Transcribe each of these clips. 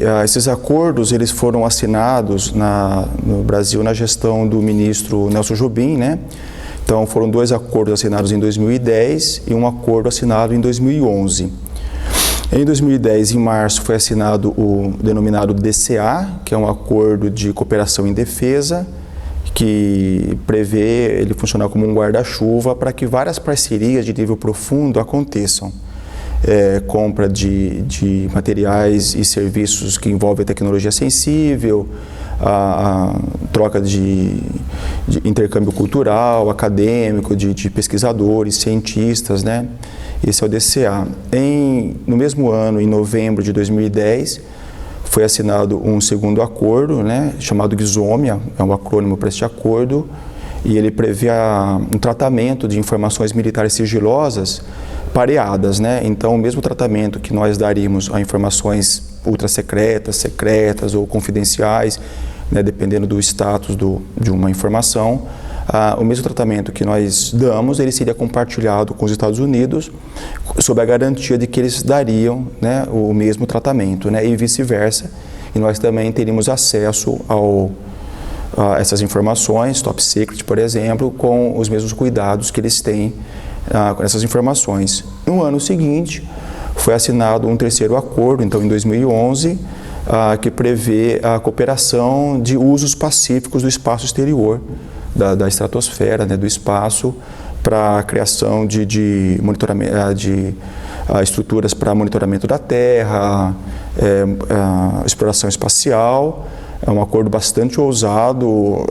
Esses acordos eles foram assinados no Brasil na gestão do ministro Nelson Jobim, né? Então foram 2 acordos assinados em 2010 e um acordo assinado em 2011. Em 2010, em março, foi assinado o denominado DCA, que é um acordo de cooperação em defesa, que prevê ele funcionar como um guarda-chuva para que várias parcerias de nível profundo aconteçam. Compra de materiais e serviços que envolvem tecnologia sensível, a troca de intercâmbio cultural, acadêmico, de pesquisadores, cientistas, né? Esse é o DCA. No mesmo ano, em novembro de 2010, foi assinado um segundo acordo, né, chamado GSOMIA, é um acrônimo para este acordo, e ele prevê um tratamento de informações militares sigilosas pareadas, né? Então, o mesmo tratamento que nós daríamos a informações ultrasecretas, secretas ou confidenciais, né, dependendo do status de uma informação, o mesmo tratamento que nós damos, ele seria compartilhado com os Estados Unidos, sob a garantia de que eles dariam, né, o mesmo tratamento, né, e vice-versa. E nós também teríamos acesso a essas informações, top secret, por exemplo, com os mesmos cuidados que eles têm com essas informações. No ano seguinte, foi assinado um terceiro acordo, então em 2011, que prevê a cooperação de usos pacíficos do espaço exterior, da estratosfera, né, do espaço, para a criação de monitoramento, de estruturas para monitoramento da Terra, exploração espacial. É um acordo bastante ousado,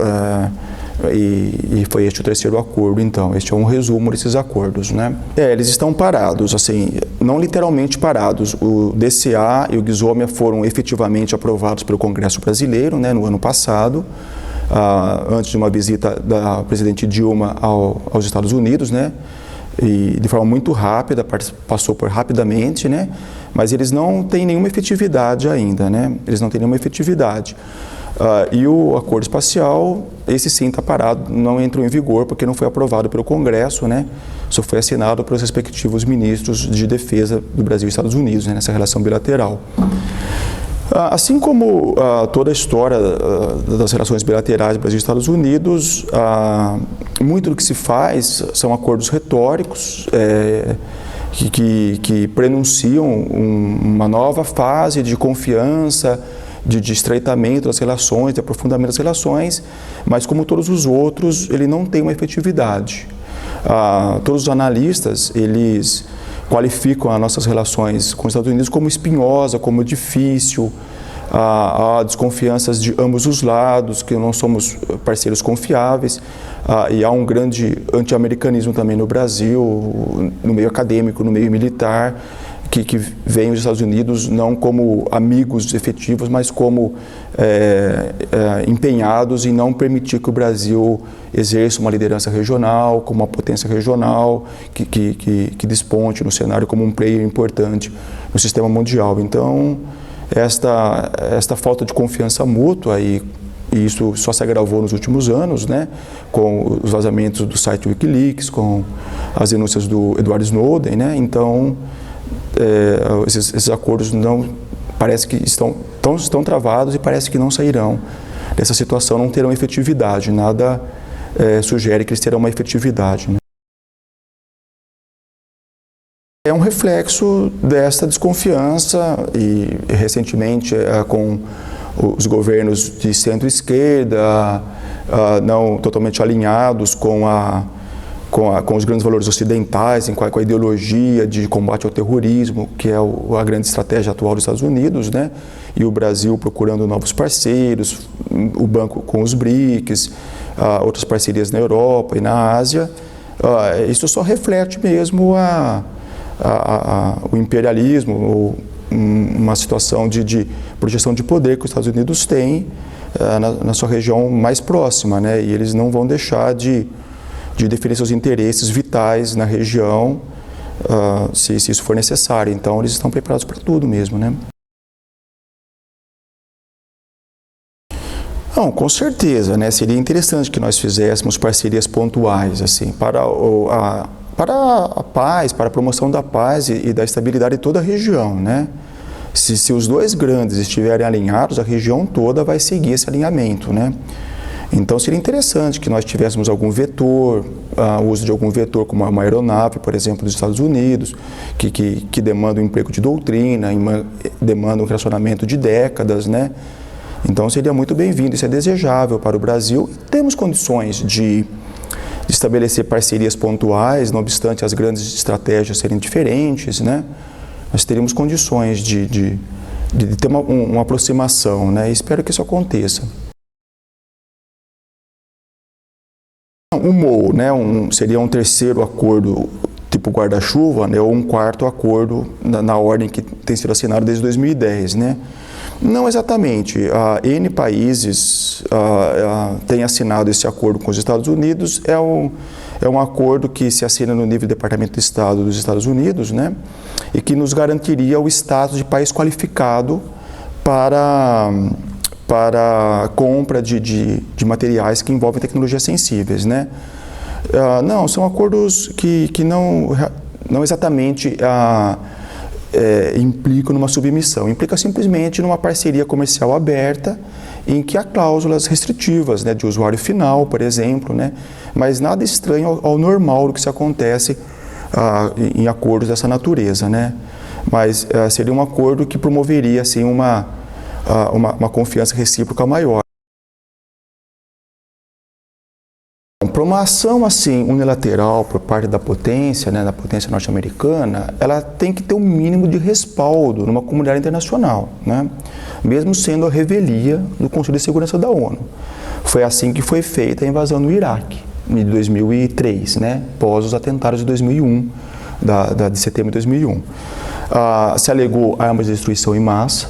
e foi este o terceiro acordo, então. Este é um resumo desses acordos, né? Eles estão parados, assim, não literalmente parados. O DCA e o GSOMIA foram efetivamente aprovados pelo Congresso brasileiro, né, no ano passado, antes de uma visita da presidente Dilma aos Estados Unidos, né? E de forma muito rápida, passou por rapidamente, né? Mas eles não têm nenhuma efetividade ainda, né? Eles não têm nenhuma efetividade. E o acordo espacial, esse sim está parado, não entrou em vigor porque não foi aprovado pelo Congresso, né? Só foi assinado pelos respectivos ministros de defesa do Brasil e Estados Unidos, né, nessa relação bilateral. Assim como toda a história das relações bilaterais Brasil e Estados Unidos, muito do que se faz são acordos retóricos que prenunciam uma nova fase de confiança, de estreitamento das relações, de aprofundamento das relações, mas como todos os outros, ele não tem uma efetividade. Todos os analistas, eles qualificam as nossas relações com os Estados Unidos como espinhosa, como difícil, há desconfianças de ambos os lados, que não somos parceiros confiáveis, e há um grande anti-americanismo também no Brasil, no meio acadêmico, no meio militar, que veem os Estados Unidos não como amigos efetivos, mas como empenhados em não permitir que o Brasil exerça uma liderança regional, como uma potência regional, que desponte no cenário como um player importante no sistema mundial. Então, esta falta de confiança mútua, e isso só se agravou nos últimos anos, né, com os vazamentos do site Wikileaks, com as denúncias do Edward Snowden, né. Então, esses acordos parece que estão travados e parece que não sairão dessa situação, não terão efetividade, nada sugere que eles terão uma efetividade, né? É um reflexo desta desconfiança e recentemente com os governos de centro-esquerda não totalmente alinhados com os grandes valores ocidentais, com a ideologia de combate ao terrorismo, que é a grande estratégia atual dos Estados Unidos, né? E o Brasil procurando novos parceiros, o banco com os BRICS, outras parcerias na Europa e na Ásia. Isso só reflete mesmo o imperialismo, ou uma situação de projeção de poder que os Estados Unidos têm na sua região mais próxima, né? E eles não vão deixar de defender seus interesses vitais na região, se isso for necessário. Então, eles estão preparados para tudo mesmo, né? Não, com certeza, né? Seria interessante que nós fizéssemos parcerias pontuais, assim, para a paz, para a promoção da paz e da estabilidade de toda a região, né? Se os dois grandes estiverem alinhados, a região toda vai seguir esse alinhamento, né? Então seria interessante que nós tivéssemos algum vetor, o uso de algum vetor como uma aeronave, por exemplo, dos Estados Unidos, que demanda um emprego de doutrina, demanda um relacionamento de décadas, né? Então seria muito bem-vindo, isso é desejável para o Brasil. Temos condições de estabelecer parcerias pontuais, não obstante as grandes estratégias serem diferentes, né? Nós teríamos condições de ter uma aproximação, né? E espero que isso aconteça. O MOU, né, seria um terceiro acordo tipo guarda-chuva, né, ou um quarto acordo na ordem que tem sido assinado desde 2010, né? Não exatamente. N países têm assinado esse acordo com os Estados Unidos. É um acordo que se assina no nível do Departamento de Estado dos Estados Unidos, né, e que nos garantiria o status de país qualificado para a compra de materiais que envolvem tecnologias sensíveis, né? Não, são acordos que não exatamente implicam numa submissão, implica simplesmente numa parceria comercial aberta em que há cláusulas restritivas, né, de usuário final, por exemplo, né, mas nada estranho ao normal do que se acontece em acordos dessa natureza, né? Mas seria um acordo que promoveria assim, uma confiança recíproca maior. Para uma ação assim unilateral por parte da potência, né, da potência norte-americana, ela tem que ter um mínimo de respaldo numa comunidade internacional, né, mesmo sendo a revelia do Conselho de Segurança da ONU. Foi assim que foi feita a invasão no Iraque, em 2003, né, pós os atentados de 2001, de setembro de 2001. Se alegou armas de destruição em massa.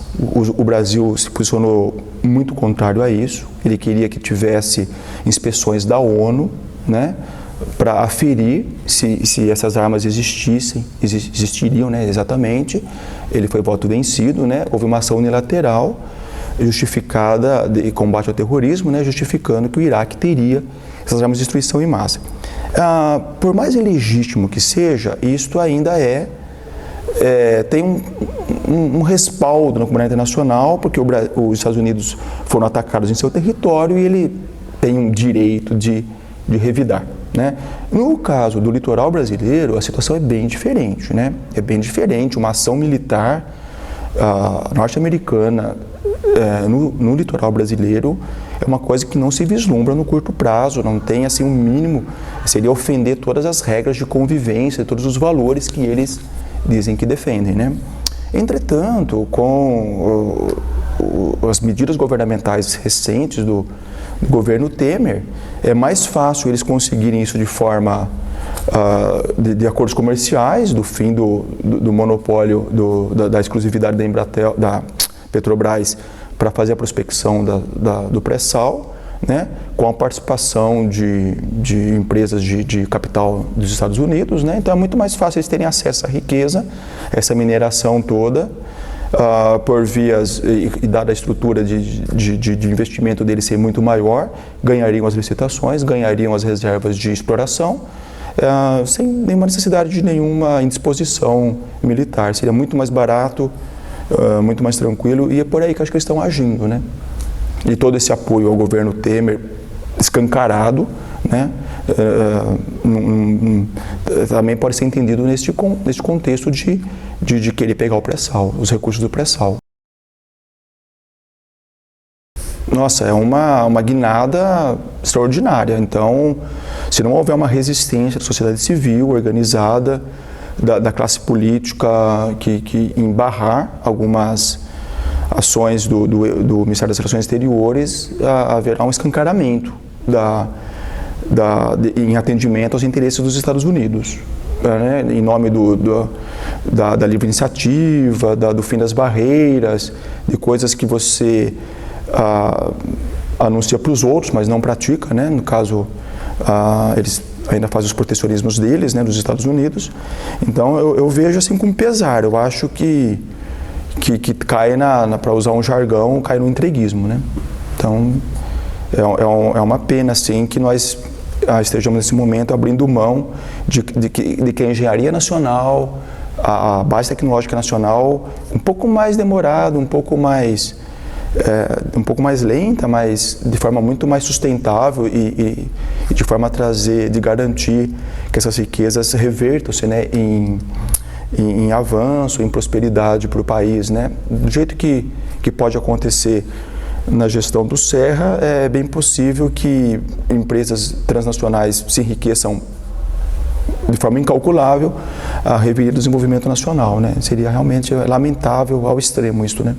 O Brasil se posicionou muito contrário a isso. Ele queria que tivesse inspeções da ONU, né, para aferir se essas armas existiriam, né, exatamente. Ele foi voto vencido, né, houve uma ação unilateral justificada de combate ao terrorismo, né, justificando que o Iraque teria essas armas de destruição em massa. Por mais ilegítimo que seja, isto ainda tem um respaldo na comunidade internacional, porque os Estados Unidos foram atacados em seu território e ele tem um direito de revidar, né? No caso do litoral brasileiro, a situação é bem diferente, né? É bem diferente, uma ação militar norte-americana no litoral brasileiro é uma coisa que não se vislumbra no curto prazo, não tem assim um mínimo, seria ofender todas as regras de convivência, todos os valores que eles dizem que defendem, né? Entretanto, com as medidas governamentais recentes do governo Temer, é mais fácil eles conseguirem isso de forma de acordos comerciais, do fim do monopólio, da exclusividade da Embratel, da Petrobras, para fazer a prospecção do pré-sal, né, com a participação de empresas de capital dos Estados Unidos, né? Então é muito mais fácil eles terem acesso à riqueza, essa mineração toda, por vias, e dada a estrutura de investimento deles ser muito maior, ganhariam as licitações, ganhariam as reservas de exploração, sem nenhuma necessidade de nenhuma indisposição militar. Seria muito mais barato, muito mais tranquilo, e é por aí que acho que eles estão agindo, né? E todo esse apoio ao governo Temer escancarado, né, também pode ser entendido neste contexto de querer pegar o pré-sal, os recursos do pré-sal. Nossa, é uma guinada extraordinária. Então, se não houver uma resistência da sociedade civil organizada, da classe política que embarrar algumas ações do Ministério das Relações Exteriores, haverá um escancaramento em atendimento aos interesses dos Estados Unidos, né, em nome da livre iniciativa, do fim das barreiras, de coisas que você anuncia para os outros, mas não pratica, né? No caso, eles ainda fazem os protecionismos deles, né, dos Estados Unidos. Então eu vejo assim com pesar. Eu acho que cai para usar um jargão, cai no entreguismo, né? Então é uma pena assim que nós estejamos nesse momento abrindo mão de que a engenharia nacional a base tecnológica nacional um pouco mais demorada, um pouco mais lenta, mas de forma muito mais sustentável e de forma a trazer, de garantir que essas riquezas revertam-se, né, em avanço, em prosperidade para o país, né? Do jeito que pode acontecer na gestão do Serra, é bem possível que empresas transnacionais se enriqueçam de forma incalculável a rever o desenvolvimento nacional, né? Seria realmente lamentável ao extremo isso, né?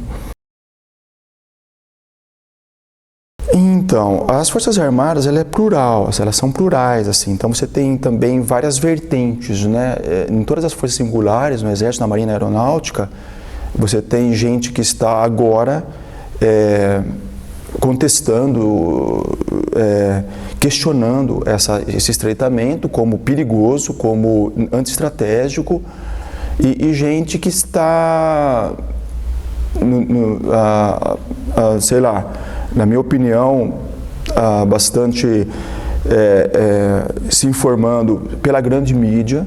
Então, as Forças Armadas, ela é plural, elas são plurais, assim. Então, você tem também várias vertentes, né? Em todas as forças singulares, no Exército, na Marinha, na Aeronáutica, você tem gente que está agora contestando, questionando esse estreitamento como perigoso, como antiestratégico, e gente que está, sei lá, na minha opinião, bastante se informando pela grande mídia,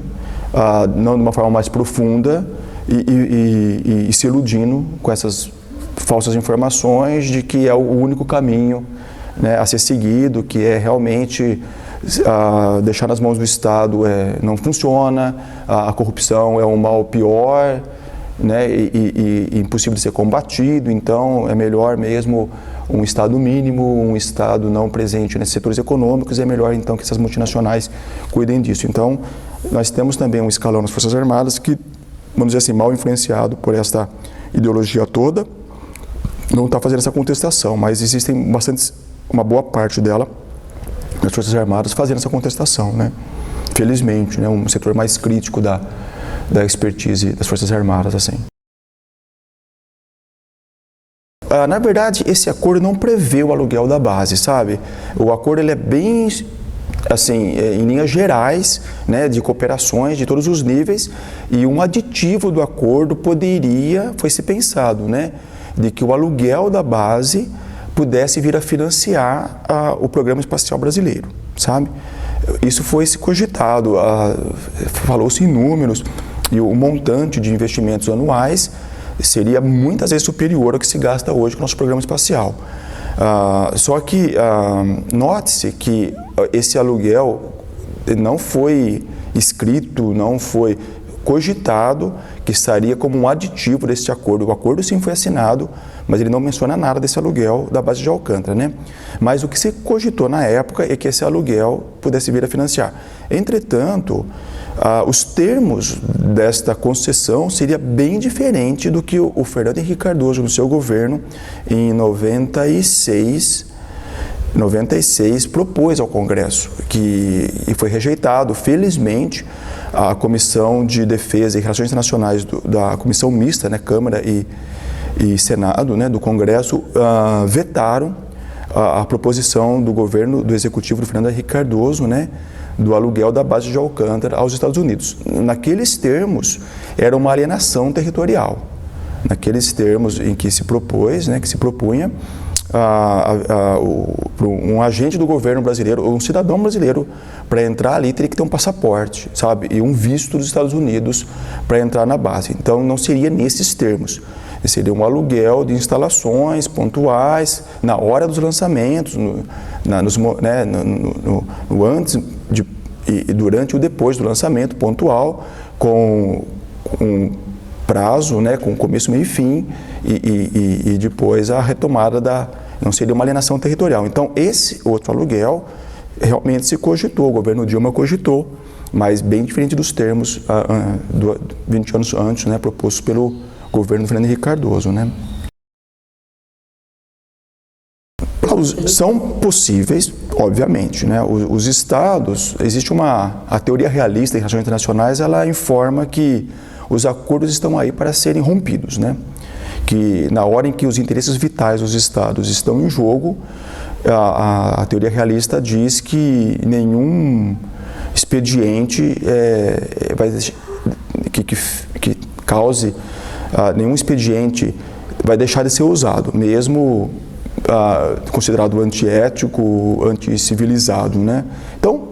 não de uma forma mais profunda, e se iludindo com essas falsas informações de que é o único caminho, né, a ser seguido, que é realmente deixar nas mãos do Estado não funciona, a corrupção é um mal pior, né, e impossível de ser combatido, então é melhor mesmo um Estado mínimo, um Estado não presente nesses setores econômicos, é melhor então que essas multinacionais cuidem disso. Então, nós temos também um escalão nas Forças Armadas que, vamos dizer assim, mal influenciado por esta ideologia toda, não está fazendo essa contestação, mas existem uma boa parte dela, das Forças Armadas, fazendo essa contestação, né? Felizmente, né? Um setor mais crítico da expertise das Forças Armadas, assim. Na verdade, esse acordo não prevê o aluguel da base, sabe? O acordo ele é bem, assim, em linhas gerais, né, de cooperações de todos os níveis, e um aditivo do acordo foi se pensado, né, de que o aluguel da base pudesse vir a financiar o Programa Espacial Brasileiro, sabe? Isso foi se cogitado, falou-se em números, e o montante de investimentos anuais seria muitas vezes superior ao que se gasta hoje com o nosso programa espacial. Só que note-se que esse aluguel não foi escrito, não foi cogitado que estaria como um aditivo desse acordo. O acordo sim foi assinado, mas ele não menciona nada desse aluguel da base de Alcântara, né? Mas o que se cogitou na época é que esse aluguel pudesse vir a financiar. Entretanto, os termos desta concessão seria bem diferente do que o Fernando Henrique Cardoso, no seu governo, em 96, propôs ao Congresso, e foi rejeitado. Felizmente, a Comissão de Defesa e Relações Internacionais da Comissão Mista, né, Câmara e Senado, né, do Congresso, vetaram a proposição do governo, do executivo do Fernando Henrique Cardoso, né, do aluguel da base de Alcântara aos Estados Unidos. Naqueles termos, era uma alienação territorial. Naqueles termos em que se propôs, né, que se propunha um agente do governo brasileiro, ou um cidadão brasileiro, para entrar ali teria que ter um passaporte, sabe, e um visto dos Estados Unidos para entrar na base. Então, não seria nesses termos. Seria um aluguel de instalações pontuais na hora dos lançamentos, antes e durante ou depois do lançamento pontual, com um prazo, né, com começo, meio e fim, e depois a retomada não seria uma alienação territorial. Então, esse outro aluguel realmente se cogitou, o governo Dilma cogitou, mas bem diferente dos termos 20 anos antes, né, propostos pelo governo Fernando Henrique Cardoso, né? São possíveis, obviamente, né? Os estados, existe a teoria realista em relações internacionais, ela informa que os acordos estão aí para serem rompidos, né? Que na hora em que os interesses vitais dos estados estão em jogo, a teoria realista diz que nenhum expediente que cause nenhum expediente vai deixar de ser usado, mesmo considerado antiético, anticivilizado, né? Então,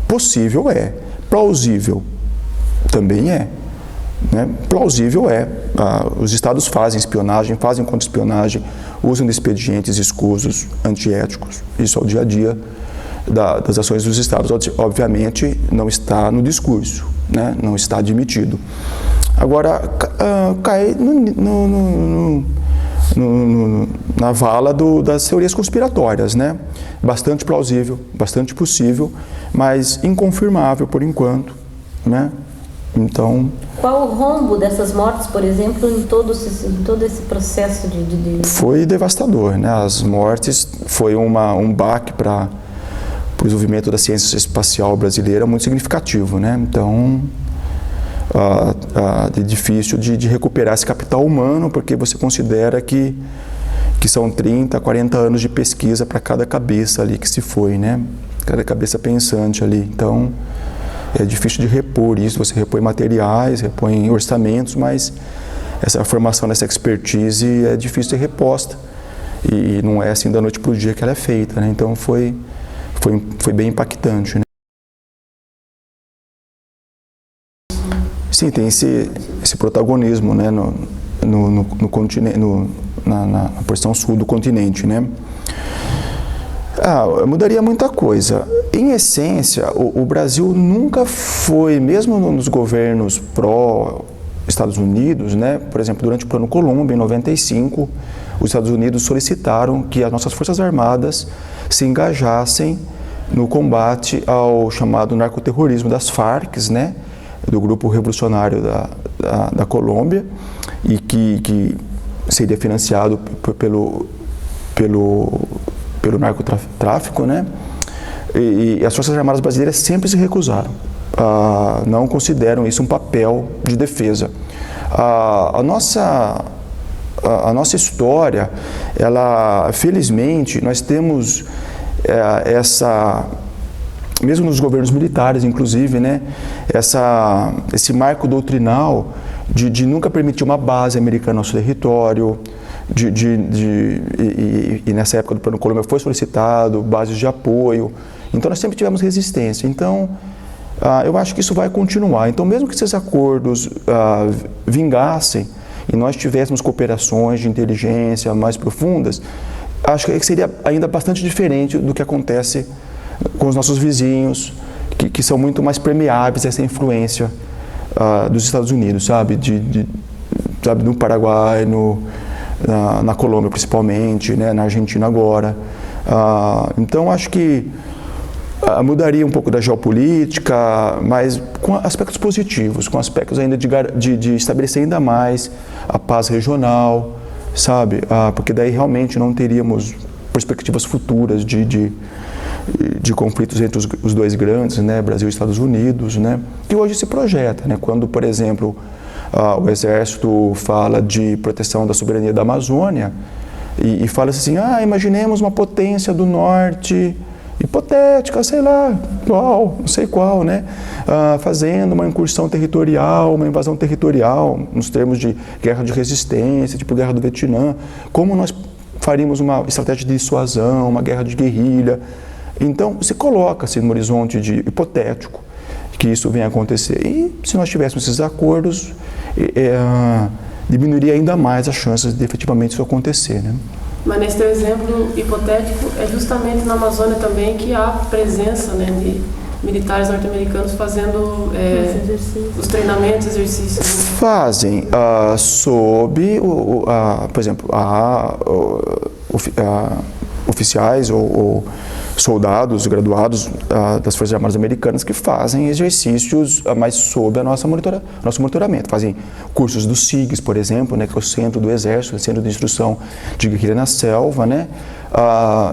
possível é, plausível também é, né? Plausível os estados fazem espionagem, fazem contra-espionagem, usam de expedientes escusos, antiéticos. Isso é o dia a dia das ações dos estados. Obviamente, não está no discurso, né? Não está admitido. Agora, cai na vala das teorias conspiratórias, né? Bastante plausível, bastante possível, mas inconfirmável por enquanto, né? Então... Qual o rombo dessas mortes, por exemplo, em todo esse processo de... Foi devastador, né? As mortes foi um baque para o desenvolvimento da ciência espacial brasileira muito significativo, né? Então, é difícil de recuperar esse capital humano, porque você considera que são 30, 40 anos de pesquisa para cada cabeça ali que se foi, né? Cada cabeça pensante ali. Então, é difícil de repor isso. Você repõe materiais, repõe orçamentos, mas essa formação, essa expertise é difícil de ser reposta. E não é assim da noite para o dia que ela é feita, né? Então, foi bem impactante, né? Sim, tem esse protagonismo, né, no continente, na porção sul do continente, né? Mudaria muita coisa. Em essência, o Brasil nunca foi, mesmo nos governos pró-Estados Unidos, né? Por exemplo, durante o Plano Colombo, em 95, os Estados Unidos solicitaram que as nossas Forças Armadas se engajassem no combate ao chamado narcoterrorismo das Farc, né? Do grupo revolucionário da Colômbia, e que seria financiado pelo narcotráfico, né? E as Forças Armadas brasileiras sempre se recusaram, não consideram isso um papel de defesa. A nossa história, felizmente, nós temos mesmo nos governos militares, inclusive, né, esse marco doutrinal de nunca permitir uma base americana no nosso território, e nessa época do Plano Colômbia foi solicitado bases de apoio. Então, nós sempre tivemos resistência. Então, eu acho que isso vai continuar. Então, mesmo que esses acordos vingassem e nós tivéssemos cooperações de inteligência mais profundas, acho que seria ainda bastante diferente do que acontece com os nossos vizinhos, que são muito mais permeáveis a essa influência dos Estados Unidos, sabe? Sabe, no Paraguai, na Colômbia principalmente, né? Na Argentina agora. Então, acho que mudaria um pouco da geopolítica, mas com aspectos positivos, com aspectos ainda de estabelecer ainda mais a paz regional, sabe? Porque daí realmente não teríamos perspectivas futuras de conflitos entre os dois grandes, né, Brasil e Estados Unidos, né, que hoje se projeta, né, quando, por exemplo, o Exército fala de proteção da soberania da Amazônia e fala assim, imaginemos uma potência do norte, hipotética, sei lá, não sei qual, né, fazendo uma incursão territorial, uma invasão territorial, nos termos de guerra de resistência, tipo guerra do Vietnã, como nós faríamos uma estratégia de dissuasão, uma guerra de guerrilha. Então, se coloca-se no horizonte hipotético que isso venha a acontecer. E se nós tivéssemos esses acordos, diminuiria ainda mais as chances de efetivamente isso acontecer, né? Mas nesse teu exemplo hipotético, é justamente na Amazônia também que há presença, né, de militares norte-americanos fazendo os treinamentos, exercícios. Fazem, sob, por exemplo, oficiais ou soldados graduados das Forças Armadas Americanas que fazem exercícios, mas sob nosso monitoramento. Fazem cursos do SIGs, por exemplo, né, que é o Centro do Exército, Centro de Instrução de Guerrilha na Selva, né,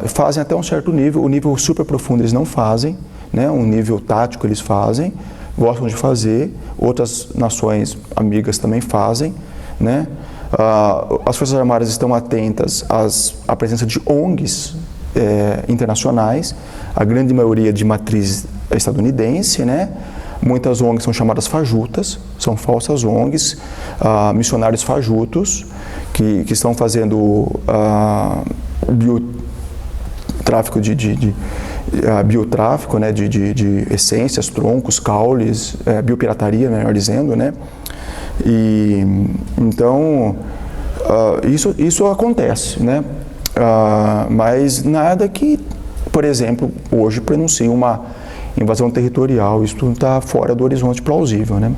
fazem até um certo nível. O nível super profundo eles não fazem, né, um nível tático eles fazem, gostam de fazer, outras nações amigas também fazem, né. As Forças Armadas estão atentas à presença de ONGs internacionais, a grande maioria de matriz estadunidense, né? Muitas ONGs são chamadas fajutas, são falsas ONGs, missionários fajutos, que estão fazendo biotráfico biotráfico, né? de essências, troncos, caules, biopirataria, melhor dizendo, né? E então isso acontece, né? Mas nada que, por exemplo, hoje prenuncie uma invasão territorial. Isso está fora do horizonte plausível, né?